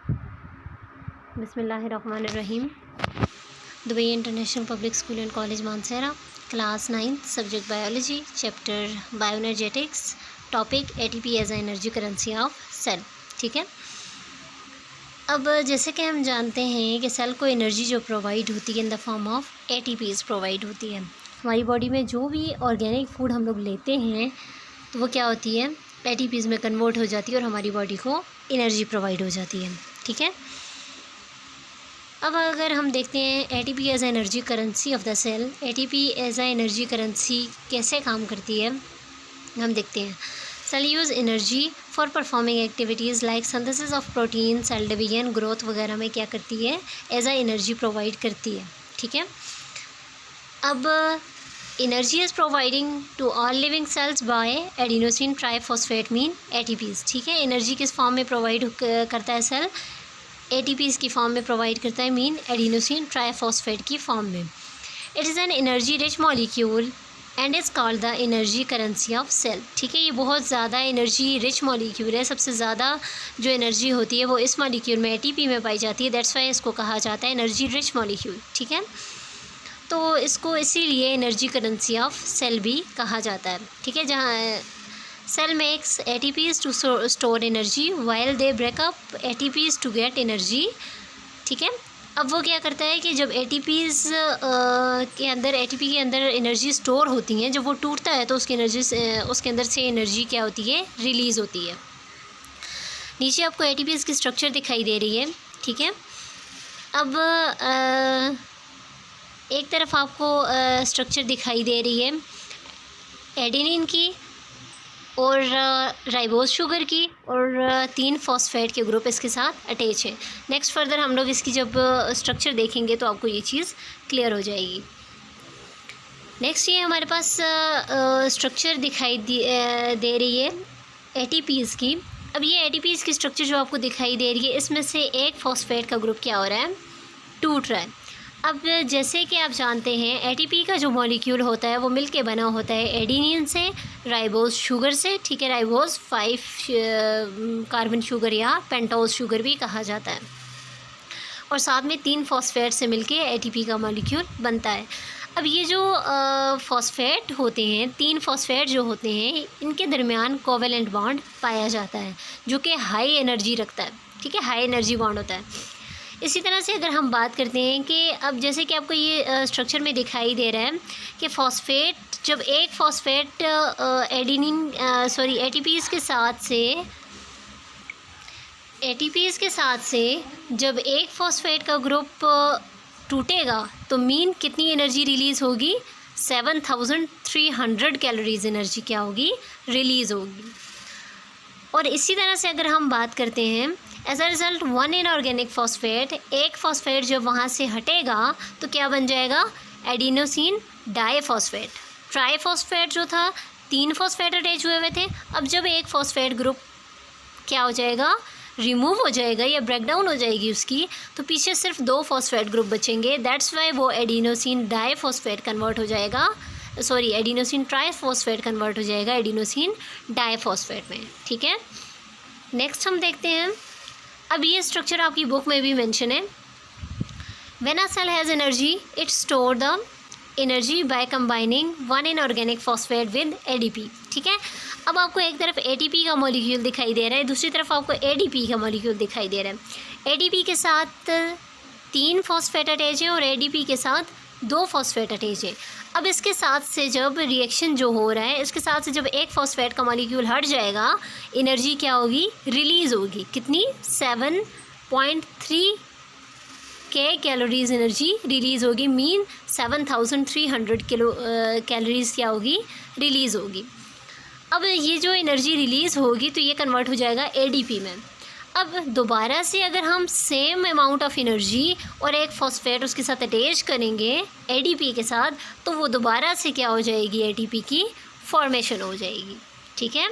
बिस्मिल्लाहिर्रहमानिर्रहीम। Dubai International Public School and College Mansehra, class 9, subject biology, chapter bioenergetics, topic ATP as a energy currency of cell. ठीक है, अब जैसे कि हम जानते हैं कि सेल को एनर्जी जो प्रोवाइड होती है in the form of ATPs provide होती है। हमारी बॉडी में जो भी ऑर्गेनिक फूड हम लोग लेते हैं तो वो क्या होती है, एटीपीज़ में कन्वर्ट हो जाती है और हमारी बॉडी को एनर्जी प्रोवाइड हो जाती है। ठीक है, अब अगर हम देखते हैं ATP as energy currency of the cell, ATP as a energy currency कैसे काम करती है हम देखते हैं। Cell use energy for performing activities like synthesis of protein, cell division, growth वगैरह में क्या करती है, एज ए एनर्जी प्रोवाइड करती है। ठीक है, अब energy is providing to all living cells by adenosine triphosphate mean ATPs. ठीक है, एनर्जी किस फॉर्म में प्रोवाइड करता है सेल, एटीपीज़ की फॉर्म में प्रोवाइड करता है, मीन एडिनोसिन ट्राइफॉस्फेट की फॉर्म में। It is an energy rich molecule and is called the energy currency of cell. ठीक है, ये बहुत ज़्यादा एनर्जी रिच मॉलिक्यूल है, सबसे ज़्यादा जो एनर्जी होती है वो इस मॉलिक्यूल में एटीपी में पाई जाती है, दैट्स वाई इसको कहा जाता है एनर्जी रिच मॉलिक्यूल। ठीक है, तो इसको इसीलिए एनर्जी करेंसी ऑफ सेल भी कहा जाता है। ठीक है, जहाँ cell makes ATPs to store energy while they break up ATPs to get energy. ठीक है, अब वो क्या करता है कि जब एटीपीज़ के अंदर एटीपी के अंदर एनर्जी स्टोर होती हैं, जब वो टूटता है तो उसकी एनर्जी उसके अंदर से एनर्जी क्या होती है, रिलीज़ होती है। नीचे आपको एटीपीज़ की स्ट्रक्चर दिखाई दे रही है। ठीक है, अब एक तरफ आपको स्ट्रक्चर दिखाई दे रही है एडेनिन की और राइबोज शुगर की और 3 फॉस्फेट के ग्रुप इसके साथ अटैच है। नेक्स्ट फर्दर हम लोग इसकी जब स्ट्रक्चर देखेंगे तो आपको ये चीज़ क्लियर हो जाएगी। नेक्स्ट ये हमारे पास स्ट्रक्चर दिखाई दे रही है एटीपीज़ की। अब ये एटीपीज़ की स्ट्रक्चर जो आपको दिखाई दे रही है, इसमें से एक फॉस्फेट का ग्रुप क्या हो रहा है, टूट रहा है। अब जैसे कि आप जानते हैं एटीपी का जो मॉलिक्यूल होता है वो मिलके बना होता है एडेनिन से, राइबोज शुगर से। ठीक है, राइबोज 5 कार्बन शुगर या पेंटोज शुगर भी कहा जाता है, और साथ में 3 फॉस्फेट से मिलके एटीपी का मॉलिक्यूल बनता है। अब ये जो फॉस्फेट होते हैं, 3 फॉस्फेट जो होते हैं, इनके दरमियान कोवेलेंट बॉन्ड पाया जाता है जो कि हाई एनर्जी रखता है। ठीक है, हाई एनर्जी बॉन्ड होता है। इसी तरह से अगर हम बात करते हैं कि अब जैसे कि आपको ये स्ट्रक्चर में दिखाई दे रहा है कि फॉस्फेट, जब एक फॉस्फेट एटीपीज़ के साथ से जब एक फॉस्फेट का ग्रुप टूटेगा तो मीन कितनी एनर्जी रिलीज़ होगी, 7300 कैलोरीज एनर्जी क्या होगी, रिलीज़ होगी। और इसी तरह से अगर हम बात करते हैं as a result 1 inorganic phosphate, एक फॉस्फेट जब वहाँ से हटेगा तो क्या बन जाएगा, एडिनोसिन डाइफॉस्फेट। ट्राइफॉस्फेट जो था 3 फॉस्फेट अटैच हुए थे, अब जब एक फॉस्फेट ग्रुप क्या हो जाएगा, रिमूव हो जाएगा या ब्रेकडाउन हो जाएगी उसकी, तो पीछे सिर्फ 2 फॉस्फेट ग्रुप बचेंगे, दैट्स वाई वो एडिनोसिन डाइफॉस्फेट कन्वर्ट हो जाएगा, एडिनोसिन ट्राइफॉस्फेट कन्वर्ट हो जाएगा एडिनोसिन डाइफॉस्फेट में। ठीक है, नेक्स्ट हम देखते हैं। अब ये स्ट्रक्चर आपकी बुक में भी मेंशन है। When a cell has energy it store the energy by combining 1 inorganic phosphate with ADP. ठीक है, अब आपको एक तरफ एटीपी का मॉलिक्यूल दिखाई दे रहा है, दूसरी तरफ आपको एडीपी का मॉलिक्यूल दिखाई दे रहा है। एडीपी के साथ 3 फॉस्फेट अटैच हैं और एडीपी के साथ 2 फॉस्फेट अटैच हैं। अब इसके साथ से जब रिएक्शन जो हो रहा है, इसके साथ से जब एक फॉस्फेट का मॉलिक्यूल हट जाएगा, एनर्जी क्या होगी, रिलीज़ होगी। कितनी, 7.3 के कैलोरीज एनर्जी रिलीज़ होगी, मीन 7300 कैलोरीज क्या होगी, रिलीज़ होगी। अब ये जो एनर्जी रिलीज़ होगी तो ये कन्वर्ट हो जाएगा एडीपी में। अब दोबारा से अगर हम सेम अमाउंट ऑफ एनर्जी और एक फॉस्फेट उसके साथ अटैच करेंगे एडीपी के साथ, तो वो दोबारा से क्या हो जाएगी, एटीपी की फॉर्मेशन हो जाएगी। ठीक है,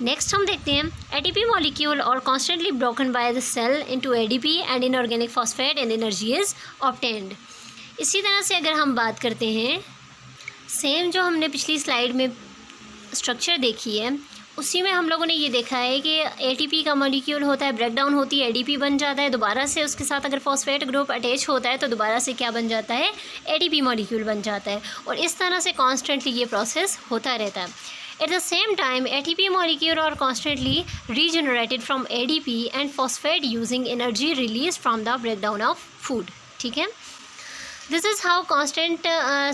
नेक्स्ट हम देखते हैं एटीपी मॉलिक्यूल और constantly broken by the cell into ADP and inorganic phosphate and energy is obtained. इसी तरह से अगर हम बात करते हैं, सेम जो हमने पिछली स्लाइड में स्ट्रक्चर देखी है उसी में हम लोगों ने ये देखा है कि एटीपी का मॉलिक्यूल होता है, ब्रेक डाउन होती है, एडीपी बन जाता है, दोबारा से उसके साथ अगर फॉस्फेट ग्रुप अटैच होता है तो दोबारा से क्या बन जाता है, एटीपी मॉलिक्यूल बन जाता है। और इस तरह से कॉन्स्टेंटली ये प्रोसेस होता रहता है। At the same time ATP molecule are constantly regenerated from ADP and phosphate using energy release from the break down of food. ठीक है, this is how constant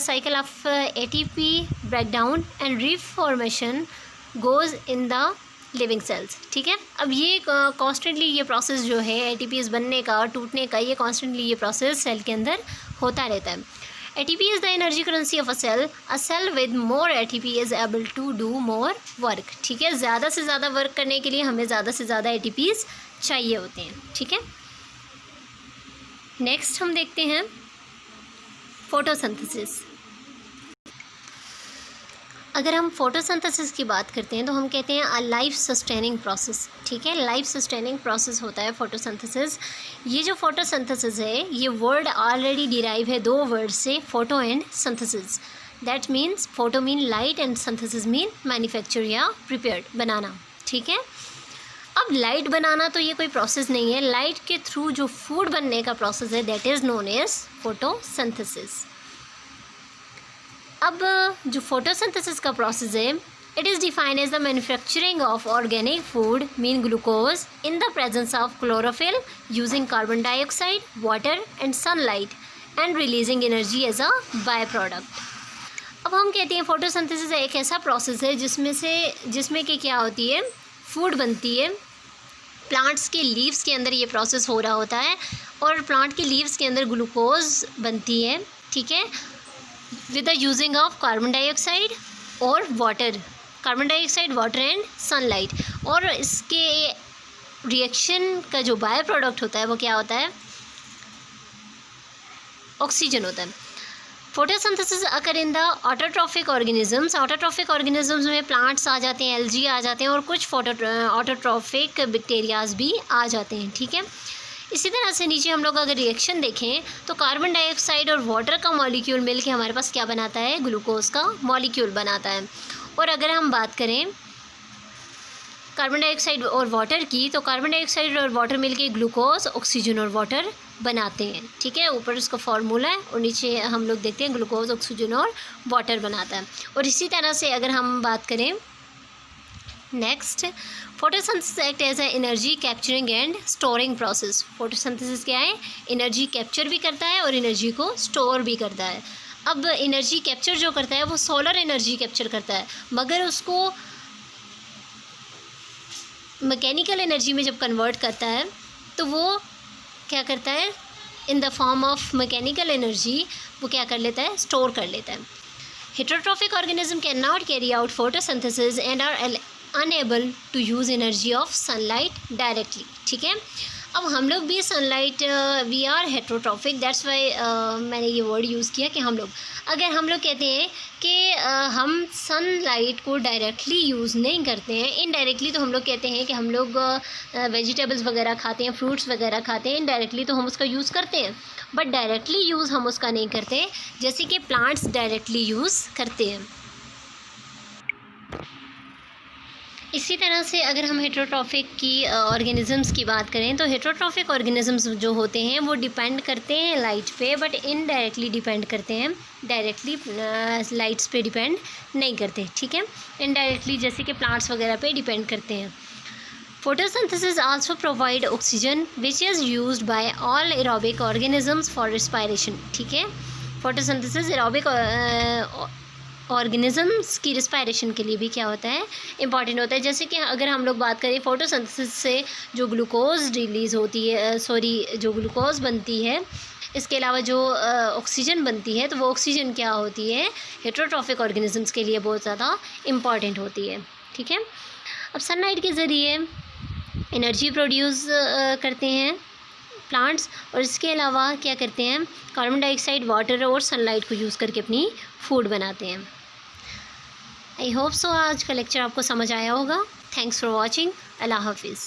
cycle of ATP break down and reformation goes in the living cells. ठीक है, अब ये constantly ये process जो है एटीपीज़ बनने का और टूटने का, ये कॉन्स्टेंटली ये प्रोसेस सेल के अंदर होता रहता है। ATP is the energy currency of a cell with more ATP is able to do more work. ठीक है, ज़्यादा से ज़्यादा वर्क करने के लिए हमें ज़्यादा से ज़्यादा एटीपीज़ चाहिए होते हैं। ठीक है, नेक्स्ट हम देखते हैं फोटोसिंथेसिस। अगर हम फोटोसिंथेसिस की बात करते हैं तो हम कहते हैं अ लाइफ सस्टेनिंग प्रोसेस। ठीक है, लाइफ सस्टेनिंग प्रोसेस होता है फोटोसिंथेसिस। ये जो फोटोसिंथेसिस है ये वर्ड ऑलरेडी डिराइव है 2 वर्ड से, photo and synthesis. That means photo mean light and synthesis mean manufacture या प्रिपेयर्ड बनाना। ठीक है, अब लाइट बनाना तो ये कोई प्रोसेस नहीं है, लाइट के थ्रू जो फूड बनने का प्रोसेस है that is known as photosynthesis. अब जो फोटोसिंथेसिस का प्रोसेस है it is defined as the manufacturing of organic food mean glucose in the presence of chlorophyll using carbon dioxide, water and sunlight and releasing energy as a byproduct. अब हम कहते हैं photosynthesis एक ऐसा process है जिसमें कि क्या होती है, फूड बनती है। प्लांट्स के लीव्स के अंदर ये प्रोसेस हो रहा होता है और प्लांट के लीव्स के अंदर ग्लूकोज बनती है। ठीक है, with the using of carbon dioxide और water, carbon dioxide, water and sunlight. और इसके रिएक्शन का जो बाय प्रोडक्ट होता है वो क्या होता है, ऑक्सीजन होता है। Photosynthesis occur in the autotrophic organisms. Autotrophic organisms में प्लांट्स आ जाते हैं, एल्गी आ जाते हैं और कुछ ऑटोट्रॉफिक बैक्टीरियाज भी आ जाते हैं। ठीक है, इसी तरह से नीचे हम लोग अगर रिएक्शन देखें तो कार्बन डाइऑक्साइड और वाटर का मॉलिक्यूल मिलके हमारे पास क्या बनाता है, ग्लूकोज का मॉलिक्यूल बनाता है। और अगर हम बात करें कार्बन डाइऑक्साइड और वाटर की तो कार्बन डाइऑक्साइड और वाटर मिलके ग्लूकोज, ऑक्सीजन और वाटर बनाते हैं। ठीक है, ऊपर उसका फार्मूला है और नीचे हम लोग देखते हैं ग्लूकोज, ऑक्सीजन और वाटर बनाता है। और इसी तरह से अगर हम बात करें next, photosynthesis act as a energy capturing and storing process. Photosynthesis क्या है, एनर्जी कैप्चर भी करता है और एनर्जी को स्टोर भी करता है। अब एनर्जी कैप्चर जो करता है वो सोलर एनर्जी कैप्चर करता है, मगर उसको मैकेनिकल एनर्जी में जब कन्वर्ट करता है तो वो क्या करता है, in the form of mechanical energy वो क्या कर लेता है, स्टोर कर लेता है। Heterotrophic organism can not carry out photosynthesis and are unable to use energy of sunlight directly. ठीक है, अब हम लोग भी sunlight, we are heterotrophic, that's why मैंने ये वर्ड यूज़ किया कि हम लोग, अगर हम लोग कहते हैं कि हम सनलाइट को डायरेक्टली यूज़ नहीं करते हैं, इनडायरेक्टली तो हम लोग कहते हैं कि हम लोग वेजिटेबल्स वगैरह खाते हैं, फ्रूट्स वगैरह खाते हैं, इनडायरेक्टली तो हम उसका यूज़ करते हैं, बट डायरेक्टली यूज़ हम उसका नहीं करते जैसे कि प्लांट्स डायरेक्टली यूज़ करते हैं। इसी तरह से अगर हम हेटेरोट्रॉफिक की ऑर्गेनिज़म्स की बात करें तो हेटेरोट्रॉफिक ऑर्गेनिज़म्स जो होते हैं वो डिपेंड करते हैं लाइट पे, बट इनडायरेक्टली डिपेंड करते हैं, डायरेक्टली लाइट्स पे डिपेंड नहीं करते। ठीक है, इनडायरेक्टली जैसे कि प्लांट्स वगैरह पे डिपेंड करते हैं। Photosynthesis also provide oxygen which is used by all aerobic organisms for respiration. ठीक है, फोटोसिंथेसिस एरोबिक ऑर्गेनिजम्स की रिस्पायरेशन के लिए भी क्या होता है, इंपॉर्टेंट होता है। जैसे कि अगर हम लोग बात करें फोटोसिंथेसिस से जो ग्लूकोज रिलीज़ होती है, जो ग्लूकोज बनती है, इसके अलावा जो ऑक्सीजन बनती है, तो वो ऑक्सीजन क्या होती है, हेटेरोट्रॉफिक ऑर्गेनिजम्स के लिए बहुत ज़्यादा इम्पॉर्टेंट होती है। ठीक है, अब सनलाइट के ज़रिए एनर्जी प्रोड्यूस करते हैं प्लांट्स, और इसके अलावा क्या करते हैं, कार्बन डाइऑक्साइड, वाटर और सनलाइट को यूज़ करके अपनी फूड बनाते हैं। आई होप सो आज का लेक्चर आपको समझ आया होगा। Thanks for watching. अल्लाह हाफिज़।